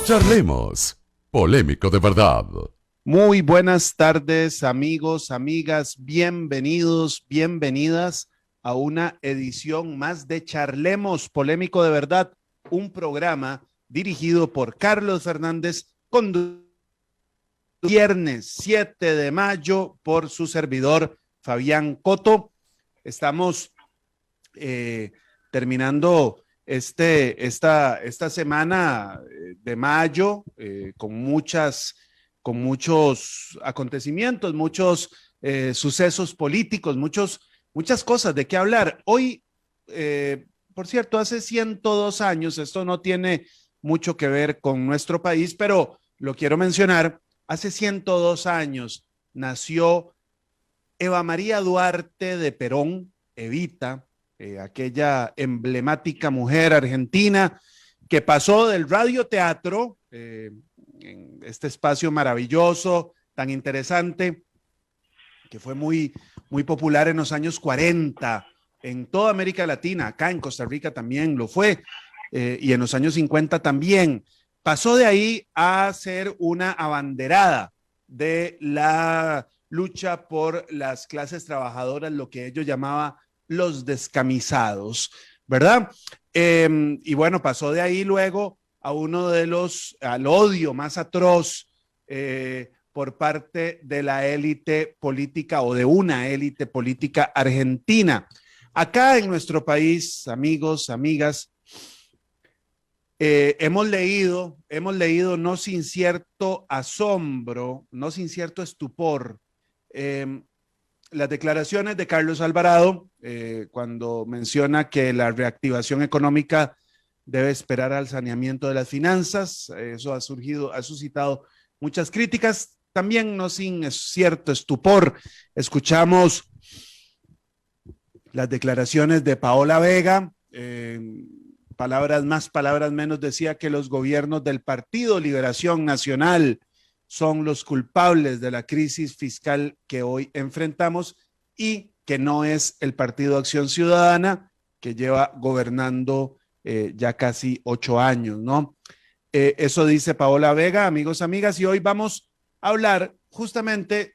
Charlemos, polémico de verdad. Muy buenas tardes, amigos, amigas, bienvenidos, bienvenidas a una edición más de Charlemos, polémico de verdad, un programa dirigido por Carlos Fernández, con viernes 7 de mayo por su servidor Fabián Coto. Estamos terminando esta semana de mayo con muchos acontecimientos, muchos sucesos políticos, muchas cosas de qué hablar. Hoy, por cierto, hace 102 años, esto no tiene mucho que ver con nuestro país, pero lo quiero mencionar, hace 102 años nació Eva María Duarte de Perón, Evita, aquella emblemática mujer argentina que pasó del radioteatro, en este espacio maravilloso, tan interesante, que fue muy popular en los años 40 en toda América Latina, acá en Costa Rica también lo fue, y en los años 50 también. Pasó de ahí a ser una abanderada de la lucha por las clases trabajadoras, lo que ellos llamaban los descamisados, ¿verdad? Y bueno, pasó de ahí luego a al odio más atroz por parte de la élite política o de una élite política argentina. Acá en nuestro país, amigos, amigas, hemos leído no sin cierto asombro, no sin cierto estupor, las declaraciones de Carlos Alvarado cuando menciona que la reactivación económica debe esperar al saneamiento de las finanzas. Eso ha suscitado muchas críticas, también no sin cierto estupor. Escuchamos las declaraciones de Paola Vega, palabras más, palabras menos, decía que los gobiernos del Partido Liberación Nacional son los culpables de la crisis fiscal que hoy enfrentamos y que no es el Partido Acción Ciudadana, que lleva gobernando ya casi 8 años, ¿no? Eso dice Paola Vega, amigos, amigas, y hoy vamos a hablar justamente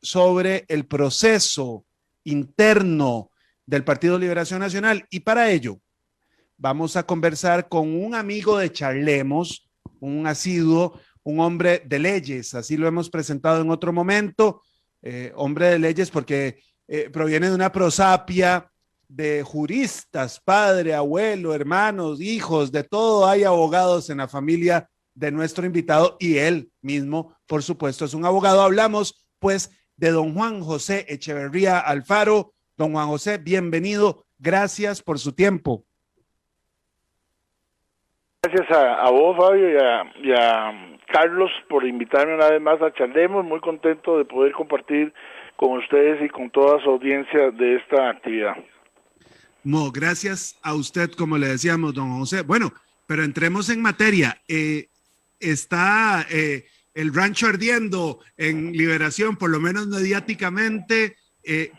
sobre el proceso interno del Partido Liberación Nacional, y para ello vamos a conversar con un amigo de Charlemos, un asiduo, un hombre de leyes, así lo hemos presentado en otro momento, hombre de leyes porque proviene de una prosapia de juristas, padre, abuelo, hermanos, hijos, de todo hay abogados en la familia de nuestro invitado y él mismo, por supuesto, es un abogado. Hablamos pues de don Juan José Echeverría Alfaro. Don Juan José, bienvenido, gracias por su tiempo. Gracias a vos, Fabio, y a Carlos por invitarme una vez más a Charlemos. Muy contento de poder compartir con ustedes y con toda su audiencia de esta actividad. No, gracias a usted, como le decíamos, don José. Bueno, pero entremos en materia. Está el rancho ardiendo en Liberación, por lo menos mediáticamente.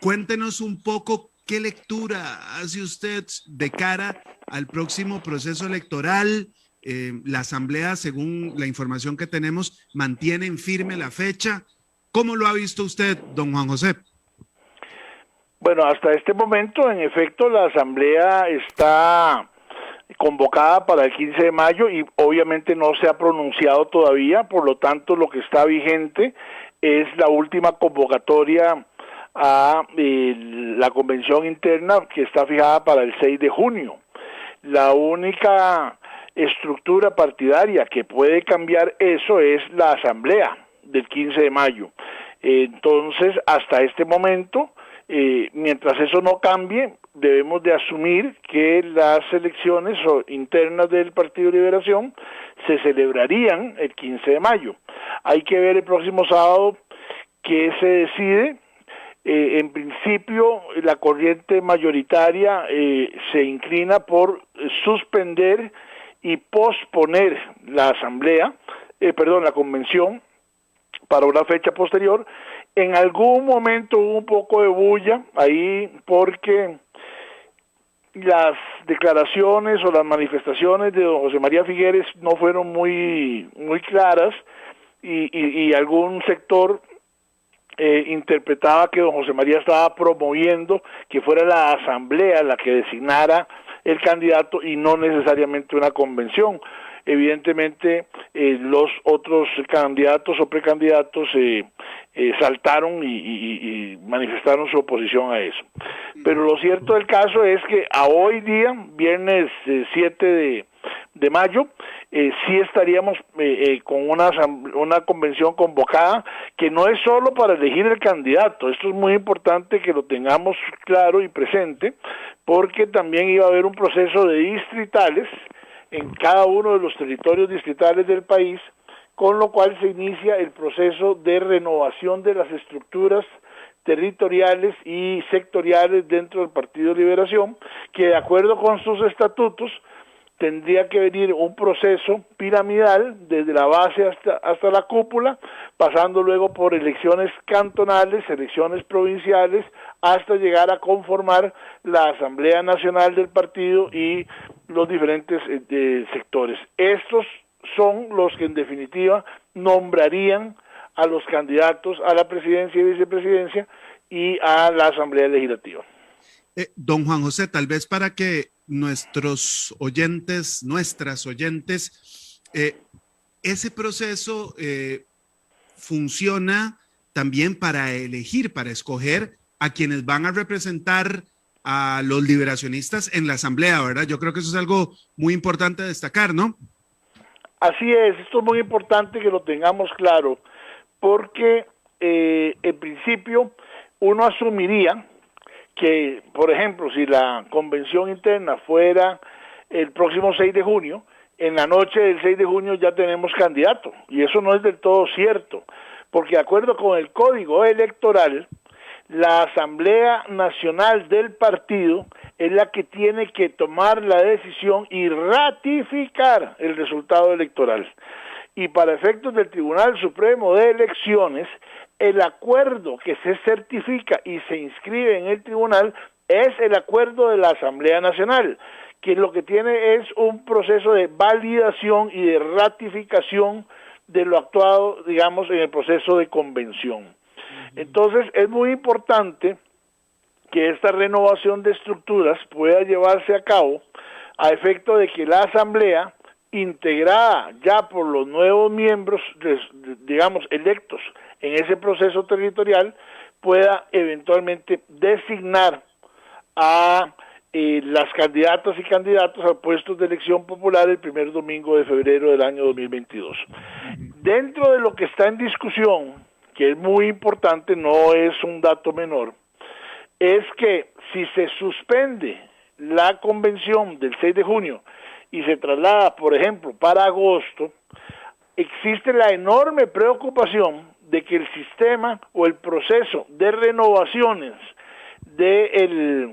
Cuéntenos un poco qué lectura hace usted de cara al próximo proceso electoral. La Asamblea, según la información que tenemos, mantiene en firme la fecha. ¿Cómo lo ha visto usted, don Juan José? Bueno, hasta este momento, en efecto, la Asamblea está convocada para el 15 de mayo y obviamente no se ha pronunciado todavía, por lo tanto lo que está vigente es la última convocatoria a la convención interna que está fijada para el 6 de junio. La única estructura partidaria que puede cambiar eso es la Asamblea del 15 de mayo. Entonces, hasta este momento, mientras eso no cambie, debemos de asumir que las elecciones internas del Partido de Liberación se celebrarían el 15 de mayo. Hay que ver el próximo sábado qué se decide. En principio, la corriente mayoritaria se inclina por suspender y posponer la asamblea, la convención, para una fecha posterior. En algún momento hubo un poco de bulla ahí porque las declaraciones o las manifestaciones de don José María Figueres no fueron muy claras y algún sector interpretaba que don José María estaba promoviendo que fuera la asamblea la que designara el candidato y no necesariamente una convención. Evidentemente los otros candidatos o precandidatos saltaron y manifestaron su oposición a eso. Pero lo cierto del caso es que a hoy día, viernes 7 de mayo, sí estaríamos con una convención convocada que no es solo para elegir el candidato. Esto es muy importante que lo tengamos claro y presente, porque también iba a haber un proceso de distritales en cada uno de los territorios distritales del país, con lo cual se inicia el proceso de renovación de las estructuras territoriales y sectoriales dentro del Partido Liberación, que de acuerdo con sus estatutos tendría que venir un proceso piramidal desde la base hasta la cúpula, pasando luego por elecciones cantonales, elecciones provinciales, hasta llegar a conformar la Asamblea Nacional del partido y los diferentes sectores. Estos son los que en definitiva nombrarían a los candidatos a la presidencia y vicepresidencia y a la Asamblea Legislativa. Don Juan José, tal vez para que nuestras oyentes, ese proceso funciona también para elegir, para escoger a quienes van a representar a los liberacionistas en la asamblea, ¿verdad? Yo creo que eso es algo muy importante destacar, ¿no? Así es, esto es muy importante que lo tengamos claro, porque en principio uno asumiría que, por ejemplo, si la convención interna fuera el próximo 6 de junio, en la noche del 6 de junio ya tenemos candidato, y eso no es del todo cierto, porque de acuerdo con el Código Electoral, la Asamblea Nacional del partido es la que tiene que tomar la decisión y ratificar el resultado electoral. Y para efectos del Tribunal Supremo de Elecciones, el acuerdo que se certifica y se inscribe en el tribunal es el acuerdo de la Asamblea Nacional, que lo que tiene es un proceso de validación y de ratificación de lo actuado, digamos, en el proceso de convención. Entonces, es muy importante que esta renovación de estructuras pueda llevarse a cabo a efecto de que la Asamblea, integrada ya por los nuevos miembros, digamos, electos en ese proceso territorial, pueda eventualmente designar a las candidatas y candidatos a puestos de elección popular el primer domingo de febrero del año 2022. Dentro de lo que está en discusión, que es muy importante, no es un dato menor, es que si se suspende la convención del 6 de junio y se traslada, por ejemplo, para agosto, existe la enorme preocupación de que el sistema o el proceso de renovaciones de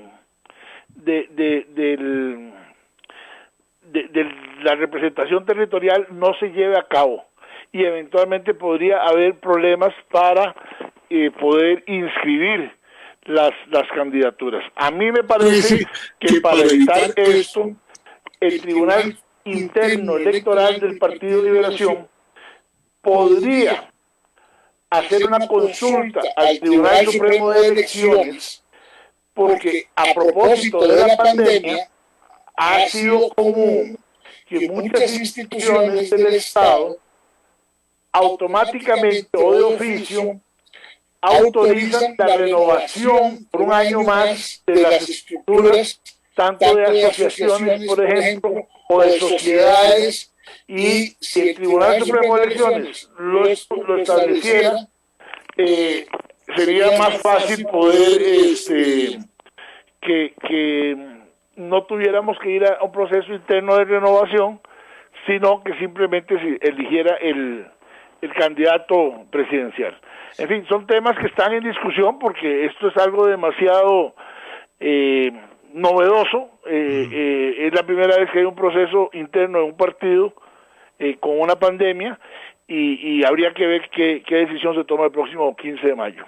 la representación territorial no se lleve a cabo y eventualmente podría haber problemas para poder inscribir las candidaturas. A mí me parece que para evitar esto, el Tribunal Interno Electoral del Partido Liberación podría hacer una consulta al Tribunal Supremo de Elecciones, porque a propósito de la pandemia ha sido común que muchas instituciones del Estado automáticamente o de oficio autorizan la renovación por un año más de las estructuras, tanto de asociaciones, por ejemplo, o de sociedades, y si el Tribunal Supremo de Elecciones lo estableciera, sería más fácil poder que no tuviéramos que ir a un proceso interno de renovación, sino que simplemente se eligiera el candidato presidencial. En fin, son temas que están en discusión porque esto es algo demasiado novedoso. Es la primera vez que hay un proceso interno de un partido con una pandemia y habría que ver qué decisión se toma el próximo 15 de mayo.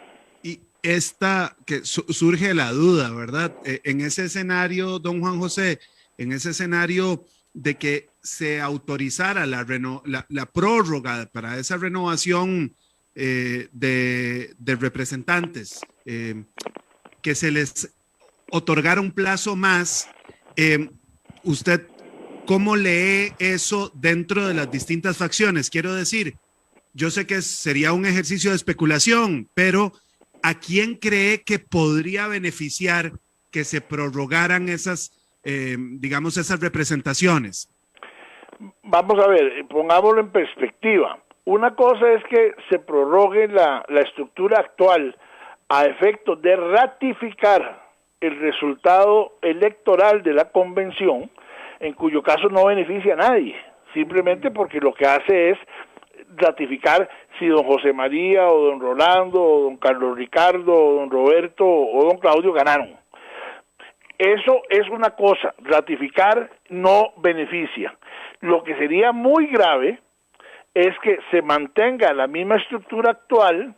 surge la duda, ¿verdad? En ese escenario, don Juan José, en ese escenario de que se autorizara la prórroga para esa renovación de representantes, que se les otorgara un plazo más, ¿usted cómo lee eso dentro de las distintas facciones? Quiero decir, yo sé que sería un ejercicio de especulación, pero ¿a quién cree que podría beneficiar que se prorrogaran digamos, esas representaciones? Vamos a ver, pongámoslo en perspectiva. Una cosa es que se prorrogue la estructura actual a efecto de ratificar el resultado electoral de la convención, en cuyo caso no beneficia a nadie, simplemente porque lo que hace es ratificar si don José María o don Rolando o don Carlos Ricardo o don Roberto o don Claudio ganaron. Eso es una cosa, ratificar no beneficia. Lo que sería muy grave es que se mantenga la misma estructura actual,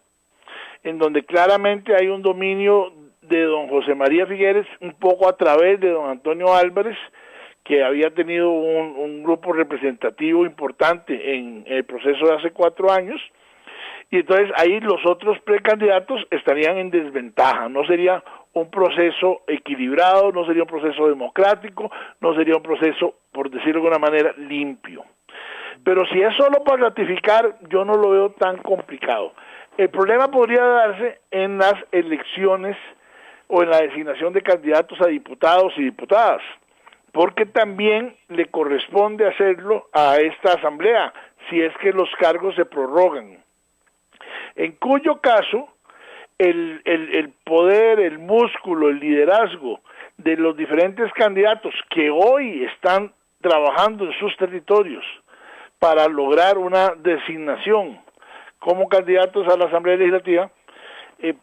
en donde claramente hay un dominio de don José María Figueres, un poco a través de don Antonio Álvarez, que había tenido un grupo representativo importante en el proceso de hace 4 años, y entonces ahí los otros precandidatos estarían en desventaja, no sería un proceso equilibrado, no sería un proceso democrático, no sería un proceso, por decirlo de alguna manera, limpio. Pero si es solo para ratificar, yo no lo veo tan complicado. El problema podría darse en las elecciones o en la designación de candidatos a diputados y diputadas, porque también le corresponde hacerlo a esta asamblea, si es que los cargos se prorrogan. En cuyo caso, el poder, el músculo, el liderazgo de los diferentes candidatos que hoy están trabajando en sus territorios para lograr una designación como candidatos a la Asamblea Legislativa,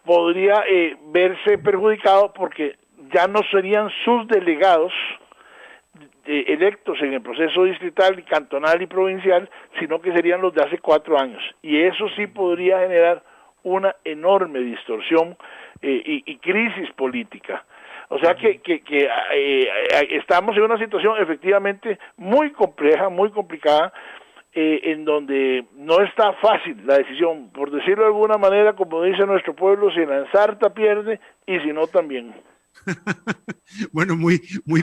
podría verse perjudicado porque ya no serían sus delegados electos en el proceso distrital, cantonal y provincial, sino que serían los de hace 4 años. Y eso sí podría generar una enorme distorsión y crisis política. O sea que estamos en una situación efectivamente muy compleja, muy complicada, en donde no está fácil la decisión. Por decirlo de alguna manera, como dice nuestro pueblo, si la ensarta pierde y si no también. Bueno, muy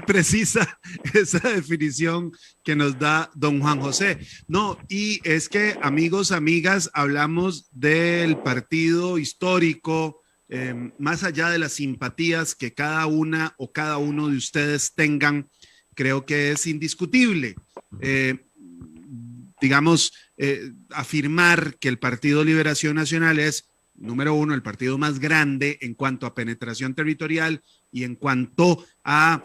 precisa esa definición que nos da don Juan José. No, y es que, amigos, amigas, hablamos del partido histórico, más allá de las simpatías que cada una o cada uno de ustedes tengan, creo que es indiscutible. Digamos, afirmar que el Partido Liberación Nacional es, número uno, el partido más grande en cuanto a penetración territorial y en cuanto a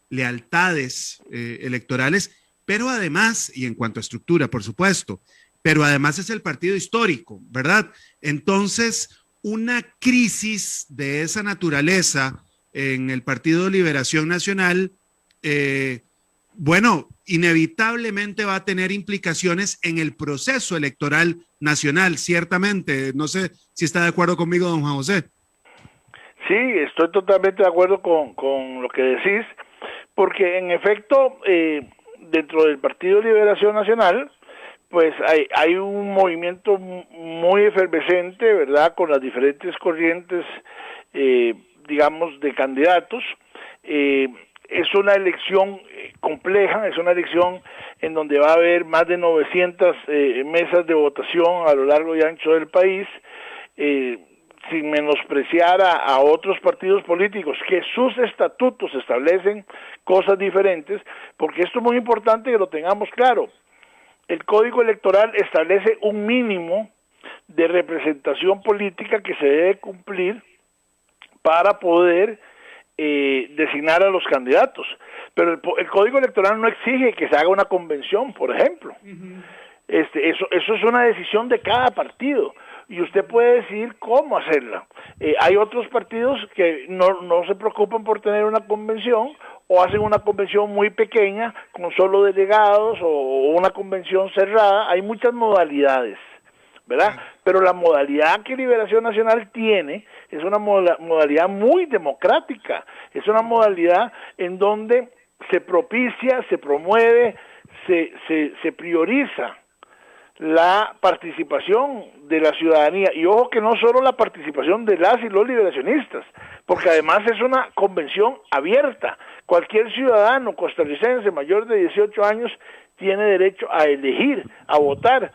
lealtades electorales, pero además, y en cuanto a estructura, por supuesto, pero además es el partido histórico, ¿verdad? Entonces, una crisis de esa naturaleza en el Partido Liberación Nacional, bueno, inevitablemente va a tener implicaciones en el proceso electoral nacional, ciertamente. No sé si está de acuerdo conmigo, don Juan José. Sí, estoy totalmente de acuerdo con lo que decís, porque en efecto, dentro del Partido Liberación Nacional, pues hay un movimiento muy efervescente, ¿verdad?, con las diferentes corrientes, digamos, de candidatos. Es una elección compleja, es una elección en donde va a haber más de 900 mesas de votación a lo largo y ancho del país, sin menospreciar a otros partidos políticos que sus estatutos establecen cosas diferentes, porque esto es muy importante que lo tengamos claro. El Código Electoral establece un mínimo de representación política que se debe cumplir para poder designar a los candidatos, pero el Código Electoral no exige que se haga una convención, por ejemplo. Eso es una decisión de cada partido y usted puede decidir cómo hacerla. Hay otros partidos que no se preocupan por tener una convención o hacen una convención muy pequeña con solo delegados o una convención cerrada. Hay muchas modalidades. ¿verdad? Pero la modalidad que Liberación Nacional tiene es una modalidad muy democrática, es una modalidad en donde se propicia, se promueve, se prioriza la participación de la ciudadanía, y ojo que no solo la participación de las y los liberacionistas, porque además es una convención abierta. Cualquier ciudadano costarricense mayor de 18 años tiene derecho a elegir, a votar